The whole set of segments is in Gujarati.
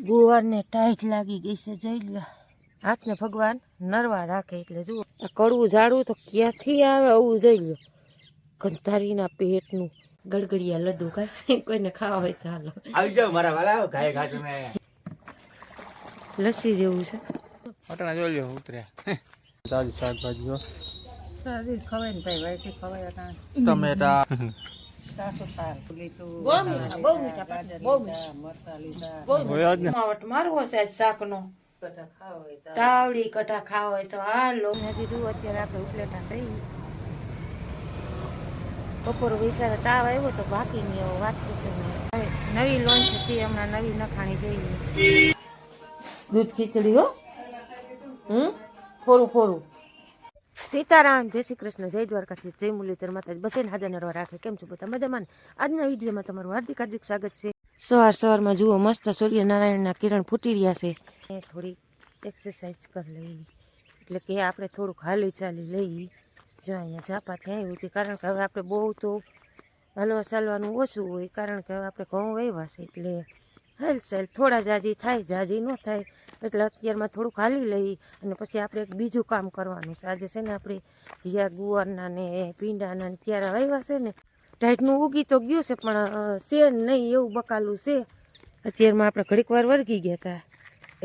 ગુવારને ટાઈટ લાગી ગઈ છે, જોઈ લો. હાથને ભગવાન નરવા રાખે. એટલે જુઓ આ કડવું ઝાડું તો ક્યાંથી આવે આવું જોઈ લો. ગંધારીના પેટનું ગળગડિયા લડ્ડુ કાંઈ કોઈને ખાવા હોય તો હાલો આવી જાવ મારા વાલા. ગાય ઘાટ મે લસ્સી જેવું છે. પટણા જોઈ લ્યો ઉતર્યા. તાજી શાકભાજીઓ તાજી ખવાય ને ભાઈ, વાયથી ખવાય હતા. ટમેટા મારવો છે શાકનો. તાવડી કટા ખાવા હોય તો હાલો. નથી જુઓ અત્યારે આપણે ઉપલેટા સહી બપોર વિચારે તાવ આવ્યો તો બાકી નહીં એવો વાત પૂછે. નવી લોન્ચ હતી હમણાં, નવી નખાણી જોઈએ. દૂધ ખીચડી હો, ફોરું ફોરું. સીતારામ, જય શ્રી કૃષ્ણ, જય દ્વારકાથી, જય મુરલીધર માતાજી. બધાને હાજર નરવા રાખે. કેમ છો બધા મજામાં? આજના વિડીયોમાં તમારું હાર્દિક હાર્દિક સ્વાગત છે. સવારમાં જુઓ મસ્ત સૂર્યનારાયણના કિરણ ફૂટી રહ્યા છે. થોડી એક્સરસાઇઝ કરી લઈ, એટલે કે આપણે થોડુંક હાલી ચાલી લઈ. જો અહીંયા ઝાપાથી આવ્યું હતી, કારણ કે હવે આપણે બહુ તો હલવા ચાલવાનું ઓછું હોય, કારણ કે હવે આપણે ઘઉં વાવ્યા છે. એટલે હેલસેલ થોડા જાજી થાય, જાજી ન થાય. એટલે અત્યારમાં થોડુંક હાલી લઈ અને પછી આપણે એક બીજું કામ કરવાનું છે. આજે છે ને આપણે જીયા ગુવારના ને પીંડાના ને ક્યારે વાવ્યા છે ને, ટાઈટનું ઉગી તો ગયું છે પણ છે નહીં એવું બકાલું છે. અત્યારમાં આપણે ઘડીક વાર વળગી ગયા હતા,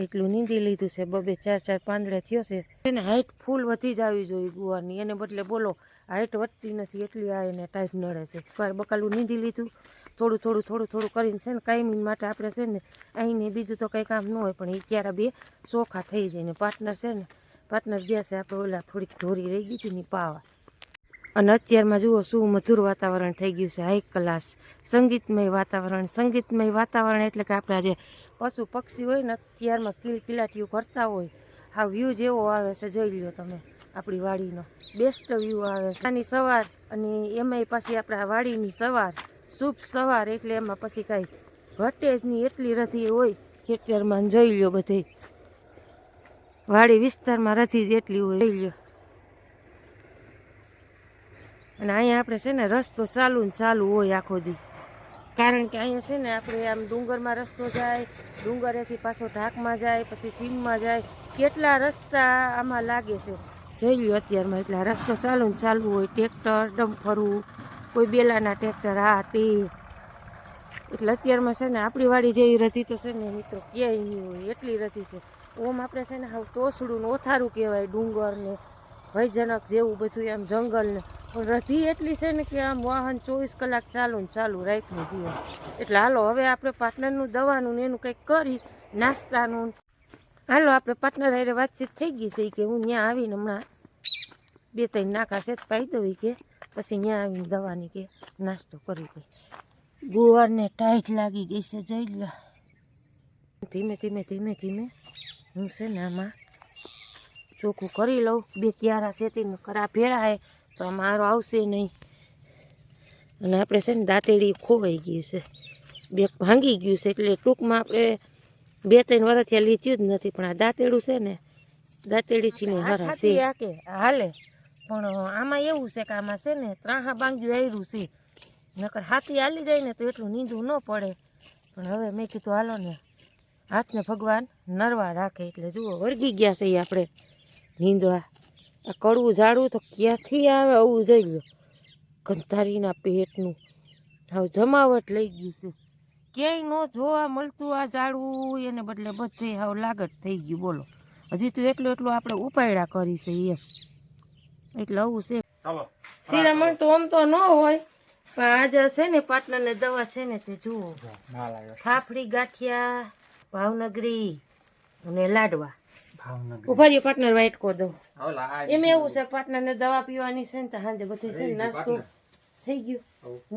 એટલું નીંદી લીધું છે. બબે ચાર પાંદડે થયો છે. એને હાઈટ ફૂલ વધી જ આવી જોઈએ ગુવારની, એને બદલે બોલો હાઈટ વધતી નથી, એટલી આ એને ટાઈટ નડે છે. વાર બકાલું નીંદી લીધું, થોડું કરીને છે ને કાયમી માટે આપણે છે ને અહીંને બીજું તો કંઈ કામ ન હોય, પણ એ ક્યારે બે ચોખા થઈ જાય ને. પાર્ટનર છે ને, પાર્ટનર ગયા છે આપણે ઓલા થોડીક ઢોરી રહી ગઈ હતી ને પાવા. અને અત્યારમાં જુઓ શું મધુર વાતાવરણ થઈ ગયું છે, હાઈ ક્લાસ સંગીતમય વાતાવરણ. સંગીતમય વાતાવરણ એટલે કે આપણે આજે પશુ પક્ષી હોય ને અત્યારમાં કિલકિલાટીઓ કરતા હોય, હા વ્યૂ જેવો આવે છે. જોઈ લ્યો તમે, આપણી વાડીનો બેસ્ટ વ્યૂ આવે છે. આની સવાર અને એમાંય પાછી આપણા વાડીની સવાર, શુભ સવાર, એટલે એમાં પછી કાંઈ ઘટે જ નહીં, એટલી રધી હોય ખેતરમાં. જોઈ લ્યો બધે વાડી વિસ્તારમાં રધી જ એટલી હોય, જોઈ લ્યો. અને અહીંયા આપણે છે ને રસ્તો ચાલુ હોય આખો દી, કારણ કે અહીંયા છે ને આપણે આમ ડુંગરમાં રસ્તો જાય, ડુંગરેથી પાછો ઢાકમાં જાય, પછી સીમમાં જાય, કેટલા રસ્તા આમાં લાગે છે. જોઈ લ્યો અત્યારમાં. એટલે આ રસ્તો ચાલુ હોય, ટ્રેક્ટર ડમ્ફરું, કોઈ બેલાના ટ્રેક્ટર, આ તે. એટલે અત્યારમાં છે ને આપણી વાડી જેવી રધી તો છે ને મિત્રો ક્યાંય નહીં હોય, એટલી રધી છે. ઓમ આપણે છે ને હાવ તોસડું ને ઓથારું કહેવાય, ડુંગર ને ભયજનક જેવું બધું આમ જંગલ ને, પણ રધી એટલી છે ને કે આમ વાહન 24 કલાક ચાલુ રાખ્યું દિવસ. એટલે હાલો હવે આપણે પાર્ટનરનું દવાનું ને એનું કંઈક કરી નાસ્તાનું. હાલો આપણે પાર્ટનર હારે વાતચીત થઈ ગઈ છે કે હું ત્યાં આવીને હમણાં 2-3 નાકા છે પાઈ દઉં કે પછી ત્યાં આવીને દવાની કે નાસ્તો કરી દઈ. ગુવારને ટાઈટ લાગી ગઈ છે, જોઈ લો. ધીમે હું છે ને આમાં ચોખ્ખું કરી લઉં. 2 ક્યારા સેતીને કરા ભેરાય તો મારો આવશે નહીં. અને આપણે છે ને દાંતેડી ખોવાઈ ગયું છે, 2 ભાંગી ગયું છે. એટલે ટૂંકમાં આપણે 2-3 વર્ષથી લીધ્યું જ નથી, પણ આ દાંતેડું છે ને દાંતેડીથી ને હરા છે કે હાલે. પણ આમાં એવું છે કે આમાં છે ને 3 બાંગ્યું આવ્યું છે, નકર હાથી હાલી જાય ને તો એટલું નીંદવું ન પડે. પણ હવે મેં કીધું હાલો ને હાથને ભગવાન નરવા રાખે. એટલે જુઓ વળગી ગયા છે આપણે નીંદવા. આ કડવું ઝાડું તો ક્યાંથી આવે આવું જોઈ લો. ગંધારીના પેટનું હવે જમાવટ લઈ ગયું છે, ક્યાંય ન જોવા મળતું આ ઝાડવું. એને બદલે બધે હવે લાગટ થઈ ગયું, બોલો. હજી તો એટલું આપણે ઉપાયડા કરી છે એમ. એટલે આવું છે. શિરામણ તો આમ તો ન હોય, પણ આજે છે ને પાર્ટનરને દવા છે ને તે જુઓ, ફાફડી ગાંઠિયા ભાવનગરી અને લાડવા. ઉભા રહ્યો પાર્ટનર વાઇટ કો દઉં. એમ એવું છે પાર્ટનરને દવા પીવાની છે ને તો સાંજે બધું છે ને નાસ્તો થઈ ગયો.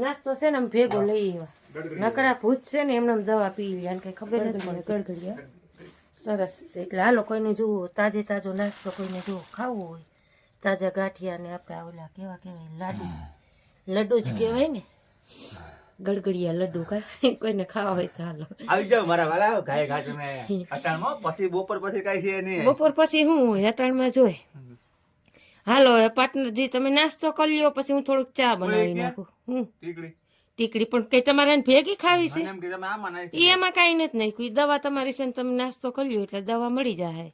નાસ્તો છે ને આમ ભેગો લઈ આવ્યા, નકરા ભૂત છે ને એમને દવા પી લે, કઈ ખબર નથી મને. ગળગડિયા સરસ છે. એટલે હાલો કોઈને જુઓ તાજો નાસ્તો કોઈને જુઓ ખાવો હોય, તાજા ગાંઠિયા ને આપણે ઓલા કેવા કહેવાય લડ્ડુ જ કહેવાય ને, ગળગડિયા લડ્ડુ કાંઈ કોઈને ખાવા હોય તો હાલો આવી જાવ મારા વાલા. ગાય ઘાટ મે અટાણમાં પછી બપોર પછી કાઈ છે નહીં. બપોર પછી હું હોય અટાણમાં જોઈ. હાલો પાર્ટનરજી તમે નાસ્તો કરી લ્યો, પછી હું થોડુંક ચા બનાવી નાખું. ટીકડી ટીકડી પણ કઈ તમારે આને ભેગી ખાવી છે મને એમ કે તમે આમાં ઈ નાખી એમાં કાંઈ નથી નાખ્યું ઈ દવા તમારી છે ને તમે નાસ્તો કર્યો એટલે દવા મળી જાય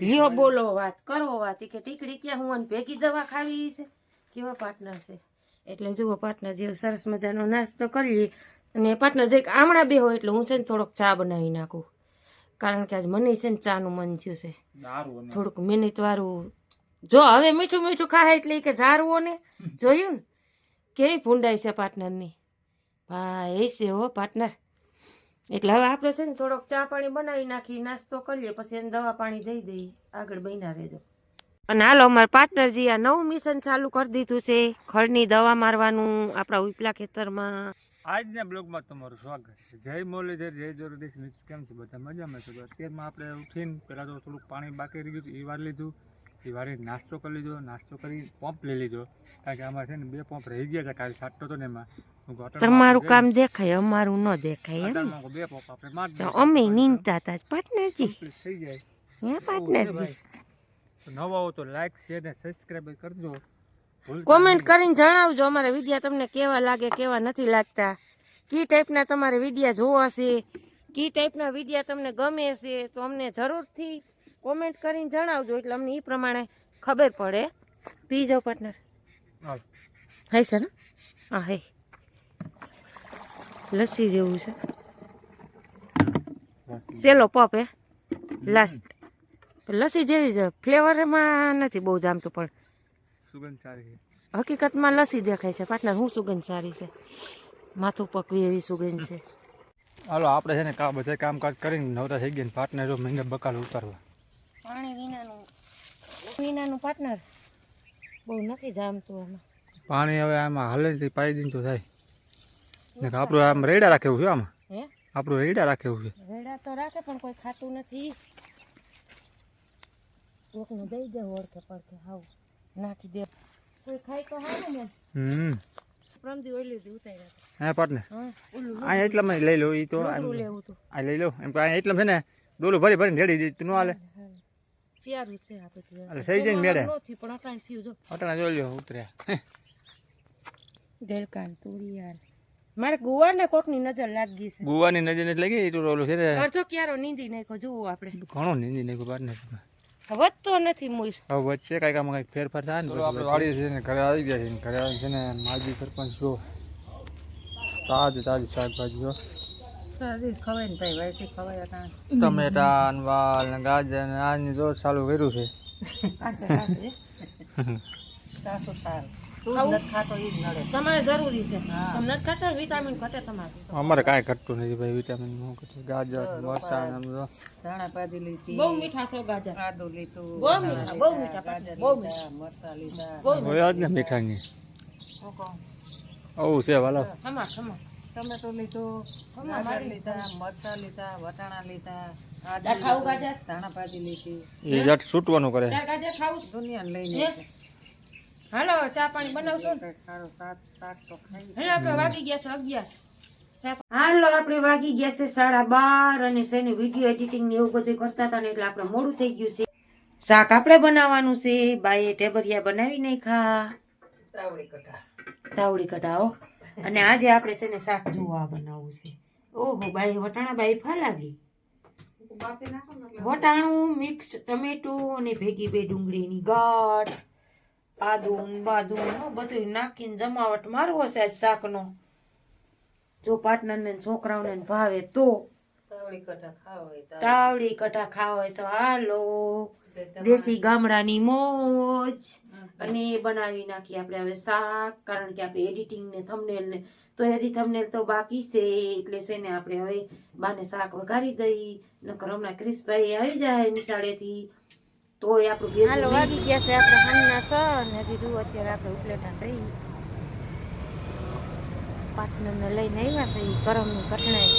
લ્યો બોલો વાત કરો વાત ઈ કે ટીકડી ક્યાં હું આને ભેગી દવા ખાવી છે કેવા પાર્ટનર છે એટલે જુઓ પાર્ટનર જેવો સરસ મજાનો નાસ્તો કરીએ અને પાર્ટનર જે આમણા બે હોય એટલે હું છે ને થોડોક ચા બનાવી નાખું કારણ કે આજ મને છે ને ચાનું મન થયું છે દારૂ થોડુંક મિનિટ વાળું જો હવે મીઠું મીઠું ખાય એટલે ઈ કે ઝારવો ને જોયું ને કેવી ભૂંડાઈ છે પાર્ટનરની ભાઈ છે હો પાર્ટનર એટલે હવે આપણે છે ને થોડોક ચા પાણી બનાવી નાખી નાસ્તો કરીએ પછી એને દવા પાણી દઈ દઈ આગળ બન્યા રહેજો અને હાલો અમારા પાર્ટનરજી આ નવું મિશન ચાલુ કરી દીધું છે ખડની દવા મારવાનું આપણા ઉપલા ખેતરમાં આજના બ્લોગમાં તમારું સ્વાગત છે જય મોરલીધર જય જોરદેશ મિત્રો કેમ છે બધા મજામાં છે અત્યારમાં આપણે ઉઠીને પહેલાં તો થોડુંક પાણી બાકી રહી ગયું એ વાર લીધું એ વારે નાસ્તો કરી લીધો નાસ્તો કરી પંપ લઈ લીધો કારણ કે અમારે છે ને 2 પંપ રહી ગયા હતા કાલે છાંટતો હતો ને એમાં તમારું કામ દેખાય અમારું ન દેખાય એમ 2 પંપ આપણે માર તો અમે નીંદતા હતા પાર્ટનરજી થઈ જાય હે પાર્ટનરજી નવા હો તો લાઈક શેર ને સબસ્ક્રાઇબ કરજો કોમેન્ટ કરીને જણાવજો અમારા વિડિયા તમને કેવા લાગે કેવા નથી લાગતા કી ટાઈપના તમારે વિડિયા જોવા છે કી ટાઈપના વિડિયા તમને ગમે છે તો અમને જરૂરથી કોમેન્ટ કરીને જણાવજો એટલે અમને એ પ્રમાણે ખબર પડે પી જાઓ પાર્ટનર હે છે ને હા હે લસ્સી જેવું છે સેલો પપ હે લાસ્ટ લસ્સી જેવી છે ફ્લેવરમાં નથી બહુ જામતું પણ સુગંધ સારી હકીકતમાં લસ્સી દેખાય છે પાર્ટનર હું સુગંધ સારી છે માથું પકવી એવી સુગંધ છે હાલો આપણે છે ને બધા કામકાજ કરીને નવરા થઈ ગયા પાર્ટનર જો મહિને બકાલ ઉતારવા પાણી વિનાનું પાર્ટનર બહુ નથી જામતું આમાં પાણી હવે આમાં હાલે ને પાઈ દઈને તો થાય ને આપણું આમ રેડા રાખેવું છે આમાં હે આપણું રેડા રાખેવું છે રેડા તો રાખે પણ કોઈ ખાતું નથી કોકને દઈ દે ઓળખે પડખે હાવ નાખી દે કોઈ ખાય તો હારું ને પ્રમદી ઓલી દી ઉતાર્યા હા પાર્ટનર હા ઓલું આ એટલામાં લઈ લો એ તો લોટરું લેવું હતું આ લઈ લો એમ કે આ એટલામાં છે ને ડોલું ભરી ભરીને રેડી દીધું ન હાલે શિયાળું છે આ પછી એટલે થઈ જાય ને મેળે નથી પણ અટાણ થયું જો અટાણા જોઈ લ્યો ઉતર્યા ગેલકાન તુરિયાર મારે ગુવાર ને કોકની નજર લાગી છે ગુવાની નજર નથી લાગી એ તો ઓલું છે ને અડધો ક્યારો નીંદી નાખ્યો જુઓ આપણે ઘણો નીંદી નાખ્યું પાર્ટનર વધતો નથી મૂળ હવે વચ્ચે કાંઈક આમાં કંઈક ફેરફાર થાય ને આપણે વાડી છે ને ઘરે આવી ગયા છે ને ઘરે આવી છે ને માજી સરપંચ જો તાજી શાકભાજી જો ખવાય ને ભાઈ વૈસી ખવાય હતા ટમેટા ને વાલ ને ગાજર ને આની જો ચાલુ કર્યું છે તમારે જરૂરી છે તમને ખાતા વિટામિન ઘટે તમારે અમારે કાંઈ ઘટતું નથી ભાઈ વિટામિન નું ઘટે ગાજર મરચાં ને બધું ધાણા પાદી લીધી બહુ મીઠા છો ગાજર આદુ લીધું બહુ મીઠા બહુ મીઠા બહુ મીઠા મરચાં લીધા હોય જ ને મીઠાની આવું છે વાલો ખમા ખમા ટમેટો લીધું ગાજર લીધા મરચાં લીધા વટાણા લીધા તાર ખાવું ગાજર ધાણા પાદી લીધી એ જટ છૂટવાનું કરે તાર ગાજર ખાવું છે? દુનિયાને લઈને હાલો ચા પાણી બનાવશો ને સારું શાક તો ખાઈ હાલો આપણે વાગી ગયા છે 11 હાલો આપણે વાગી ગયા છે 12:30 અને છે ને વિડીયો એડિટિંગ ને એવું બધું કરતા હતા ને એટલે આપણે મોડું થઈ ગયું છે શાક આપણે બનાવવાનું છે બાઈએ ટેબરિયા બનાવી નાખ્યા તાવડી કઢાઓ અને આજે આપણે છે ને શાક જોવા બનાવવું છે ઓહો બાઈ વટાણા બાઈ ફાલાવી વટાણું મિક્સ ટમેટું અને ભેગી બે ડુંગળીની ગાઢ આદું બાદું બધું નાખીને જમાવટ મારવો છે આજ શાકનો જો પાર્ટનરને છોકરાઓને ભાવે તો તાવડી કટા ખાવા હોય તો હાલો દેશી ગામડાની મોજ અને બનાવી નાખી આપણે હવે શાક કારણ કે આપણે એડિટિંગ ને થંબનેલ ને તો હજી થંબનેલ તો બાકી છે એટલે છે ને આપણે હવે બાને શાક વઘારી દઈ નકર હમણાં ક્રિશભાઈ આવી જાય નિશાળેથી તો એ આપણું ઘેર હાલો વાગી ગયા છે આપણે સાંજના છ ને હજી જુઓ અત્યારે આપણે ઉપલેટા સહી પાર્ટનરને લઈને આવ્યા છે એ કરમની કઠણાઈ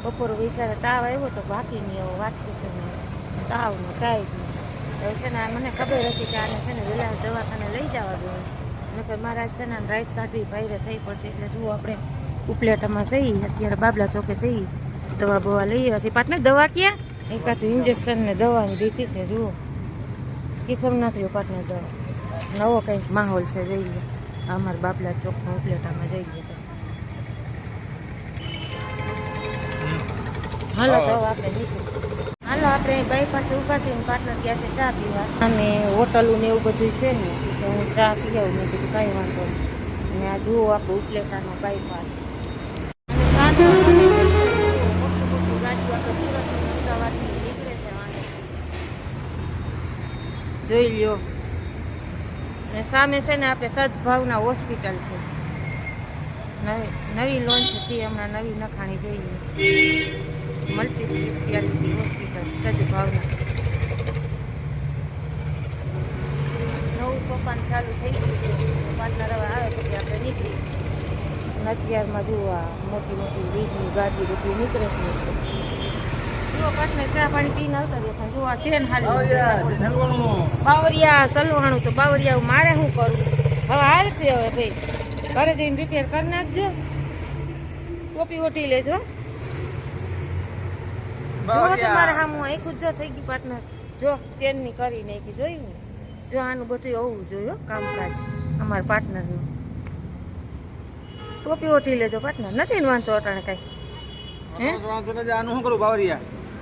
બપોર વિચારે તાવ આવ્યો તો બાકી નહીં એવો વાત છે ને તાવનો ટાઈપ હવે છે ને મને ખબર હતી કે આને છે ને વહેલા દવાખાને લઈ જવા જોઈએ નકર મારા છે ને રાત કાઢવી ભાઈરે થઈ પડશે એટલે જુઓ આપણે ઉપલેટામાં સહી અત્યારે બાબલા ચોકે સહી દવા બવા લઈ આવ્યા છે પાર્ટનર દવા ક્યાં એકાદું ઇન્જેક્શન ને દવાની દીધી છે જુઓ કિસમ નાખ્યો પાર્ટનર દવા નવો કંઈક માહોલ છે જઈએ અમારા બાબલા ચોકમાં ઉપલેટામાં જઈએ તો હાલો તો હવે આપણે નીકળીએ. હાલો આપણે અહીં બાયપાસ ઊભા છે પાર્ટનર ગયા છે ચા પીવા અને હોટલું ને એવું બધું છે ને તો હું ચા પી આવું. મેં કીધું કાંઈ વાંધો નહીં. અને આ જુઓ આપણું ઉપલેટાનો બાયપાસ અને સાંજનો સમય થઈ ગયો. મોટું મોટું ગાડીઓ આપણે સુરતની અમદાવાદની નીકળે છે વાંધો જોઈ લ્યો. અને સામે છે ને આપણે સદભાવના હોસ્પિટલ છે નવી લોન્ચ હતી હમણાં નવી નખાણી જોઈએ મલ્ટી સ્પેશિયાલિટી હોસ્પિટલ સદભાવના નવું સોપાન ચાલુ થઈ ગયું છે. પાર્ટનર હવે આવે પછી આપણે નીકળી અને અત્યારમાં જુઓ આ મોટી મોટી રીતની ગાડી બધી નીકળે છે. જુઓ પાર્ટનર ચા પાણી પીને આવતા રહે છે. જુઓ આ છે ને હાલી બાવરિયા સલવાણું તો બાવરિયા મારે શું કરવું હવે હાલશે હવે ભાઈ ઘરે જઈને રિપેર કરી નાખજો. ટોપી ઓટી લેજો. જો તમારે હામું આખું જો થઈ ગયું પાર્ટનર જો ચેનની કરી નાખી જોયું ને જો આનું બધું હોવું જોઈએ કામકાજ અમારા પાર્ટનરનું. ટોપી ઓટી લેજો પાર્ટનર નથી ને વાંધો અટાણે કાંઈ હે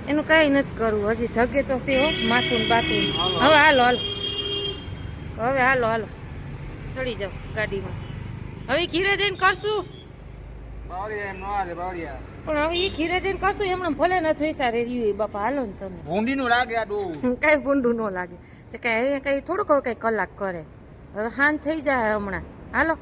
એનું કાંઈ નથી કરવું હજી જગે તો છે હો માથું ને બાથું. હવે હાલો હાલો ચડી જાઓ ગાડીમાં. હવે ઘીરે જઈને કરશું પણ હવે એ ઘીરે જઈને કરશું એમને ભલે નથી વિચારે રહ્યું બાપા હાલો ને તમે ભૂંડીનું લાગે આ ડોવું કાંઈ ભૂંડું ન લાગે તો કાંઈ કંઈ થોડુંક હવે કંઈ કલાક કરે હવે હાન થઈ જાય હમણાં હાલો.